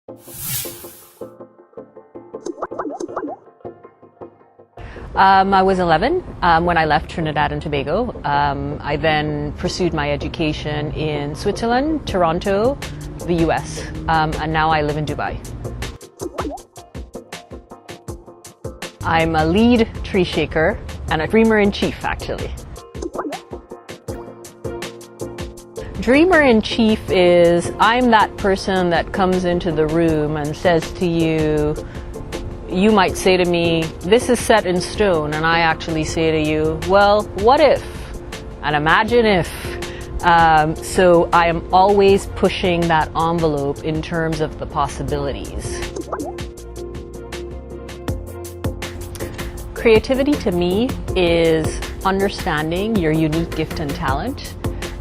I was 11 when I left Trinidad and Tobago. I then pursued my education in Switzerland, Toronto, the US, and now I live in Dubai. I'm a lead tree shaker and a dreamer-in-chief, actually. Dreamer-in-chief is, I'm that person that comes into the room and says to you, you might say to me, this is set in stone, and I actually say to you, well, what if? And imagine if. So I am always pushing that envelope in terms of the possibilities. Creativity to me is understanding your unique gift and talent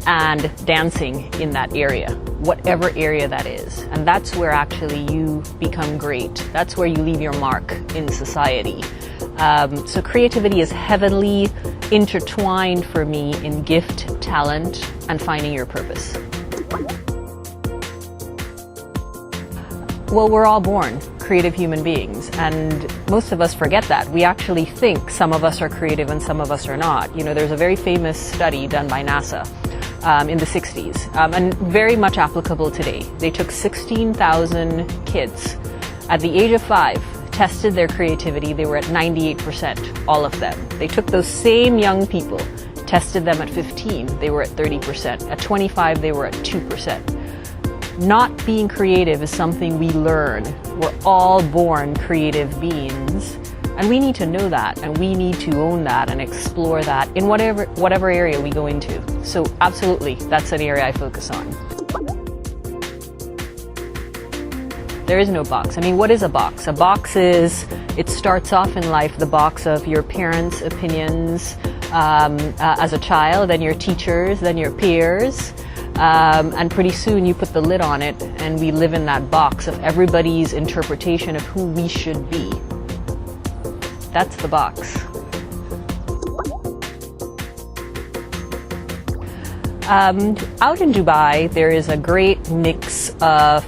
and dancing in that area, whatever area that is. And that's where actually you become great. That's where you leave your mark in society. So creativity is heavily intertwined for me in gift, talent, and finding your purpose. Well, we're all born creative human beings, and most of us forget that. We actually think some of us are creative and some of us are not. You know, there's a very famous study done by NASA in the 60s, and very much applicable today. They took 16,000 kids at the age of 5, tested their creativity. They were at 98%, all of them. They took those same young people, tested them at 15, they were at 30%. At 25, they were at 2%. Not being creative is something we learn. We're all born creative beings, and we need to know that, and we need to own that and explore that in whatever area we go into. So absolutely, that's an area I focus on. There is no box. I mean, what is a box? A box is, it starts off in life, the box of your parents' opinions as a child, then your teachers, then your peers. And pretty soon you put the lid on it, and we live in that box of everybody's interpretation of who we should be. That's the box. Out in Dubai, there is a great mix of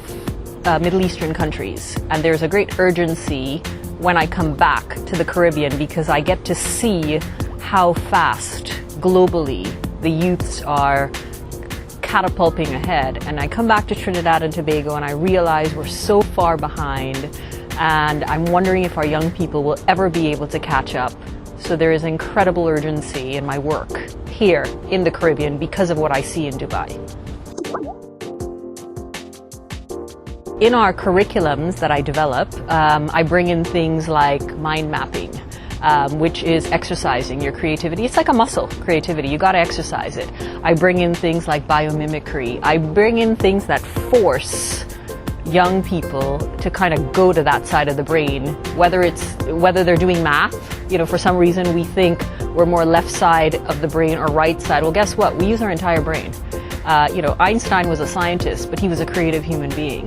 Middle Eastern countries, and there's a great urgency when I come back to the Caribbean, because I get to see how fast globally the youths are catapulting ahead. And I come back to Trinidad and Tobago and I realize we're so far behind, and I'm wondering if our young people will ever be able to catch up. So there is incredible urgency in my work here in the Caribbean because of what I see in Dubai. In our curriculums that I develop, I bring in things like mind mapping, which is exercising your creativity. It's like a muscle, creativity. You got to exercise it. I bring in things like biomimicry. I bring in things that force young people to kind of go to that side of the brain, whether they're doing math. You know, for some reason we think we're more left side of the brain or right side. Well, guess what? We use our entire brain. You know, Einstein was a scientist, but he was a creative human being.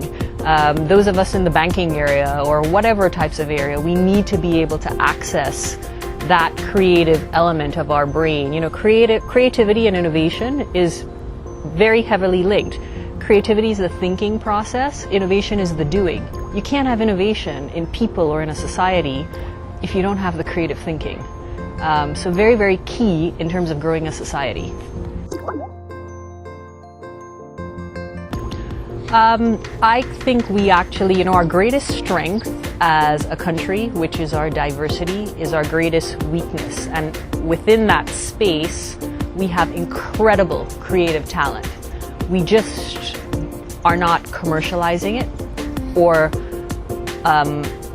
Those of us in the banking area or whatever types of area, we need to be able to access that creative element of our brain. You know, creativity and innovation is very heavily linked. Creativity is the thinking process. Innovation is the doing. You can't have innovation in people or in a society if you don't have the creative thinking. So very, very key in terms of growing a society. I think we actually, you know, our greatest strength as a country, which is our diversity, is our greatest weakness. And within that space, we have incredible creative talent. We just are not commercializing it or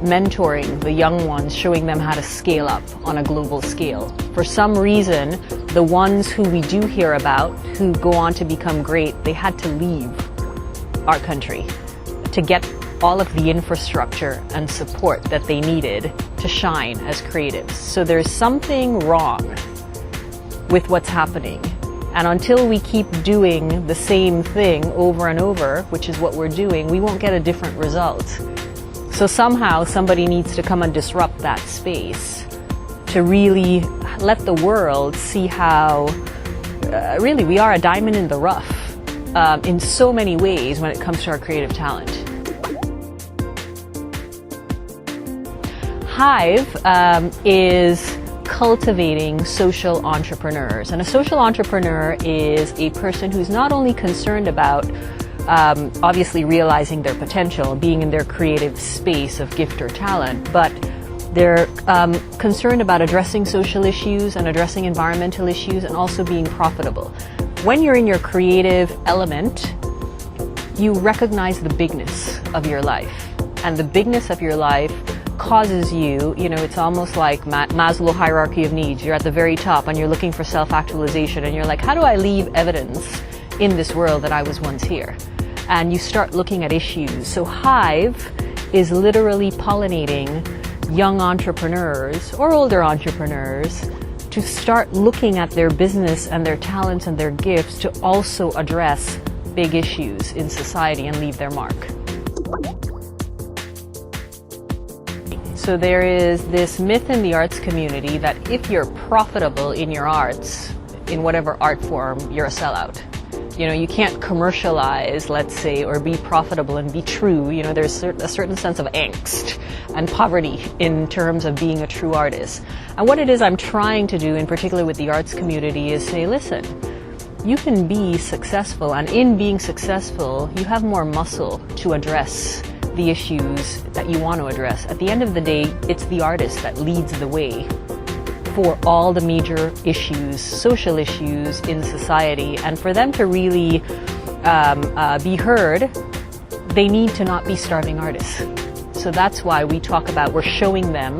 mentoring the young ones, showing them how to scale up on a global scale. For some reason, the ones who we do hear about, who go on to become great, they had to leave our country to get all of the infrastructure and support that they needed to shine as creatives. So there's something wrong with what's happening. And until we keep doing the same thing over and over, which is what we're doing, we won't get a different result. So somehow somebody needs to come and disrupt that space to really let the world see how really we are a diamond in the rough in so many ways when it comes to our creative talent. Hive is cultivating social entrepreneurs. And a social entrepreneur is a person who's not only concerned about obviously realizing their potential, being in their creative space of gift or talent, but they're concerned about addressing social issues and addressing environmental issues and also being profitable. When you're in your creative element, you recognize the bigness of your life. And the bigness of your life causes you, it's almost like Maslow hierarchy of needs. You're at the very top and you're looking for self-actualization and you're like, how do I leave evidence in this world that I was once here? And you start looking at issues. So Hive is literally pollinating young entrepreneurs or older entrepreneurs to start looking at their business and their talents and their gifts to also address big issues in society and leave their mark. So there is this myth in the arts community that if you're profitable in your arts, in whatever art form, you're a sellout. You can't commercialize, let's say, or be profitable and be true. There's a certain sense of angst and poverty in terms of being a true artist. And what it is I'm trying to do, in particular with the arts community, is say, listen, you can be successful, and in being successful, you have more muscle to address the issues that you want to address. At the end of the day, it's the artist that leads the way for all the major issues, social issues in society. And for them to really be heard, they need to not be starving artists. So that's why we talk about, we're showing them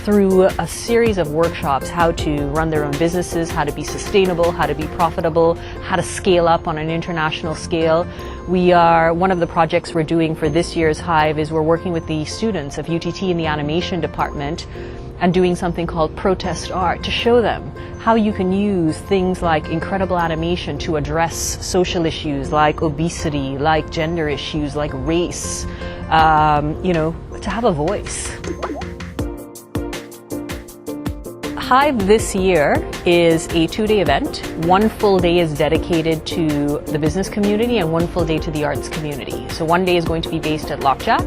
through a series of workshops how to run their own businesses, how to be sustainable, how to be profitable, how to scale up on an international scale. One of the projects we're doing for this year's Hive is we're working with the students of UTT in the animation department and doing something called protest art to show them how you can use things like incredible animation to address social issues like obesity, like gender issues, like race, to have a voice. Hive this year is a 2-day event. One full day is dedicated to the business community and one full day to the arts community. So one day is going to be based at Lockjack.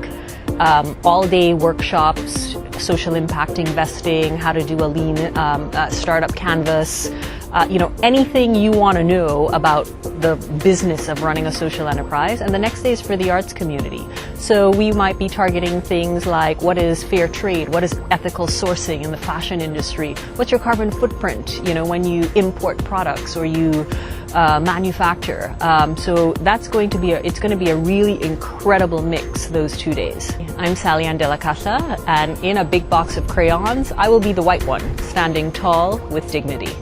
All-day workshops, social impact investing, how to do a lean startup canvas, anything you want to know about the business of running a social enterprise. And the next day is for the arts community. So we might be targeting things like, what is fair trade? What is ethical sourcing in the fashion industry? What's your carbon footprint, when you import products or you manufacture? So that's going to be a really incredible mix those 2 days. I'm Sallyann Della Casa, and in a big box of crayons, I will be the white one, standing tall with dignity.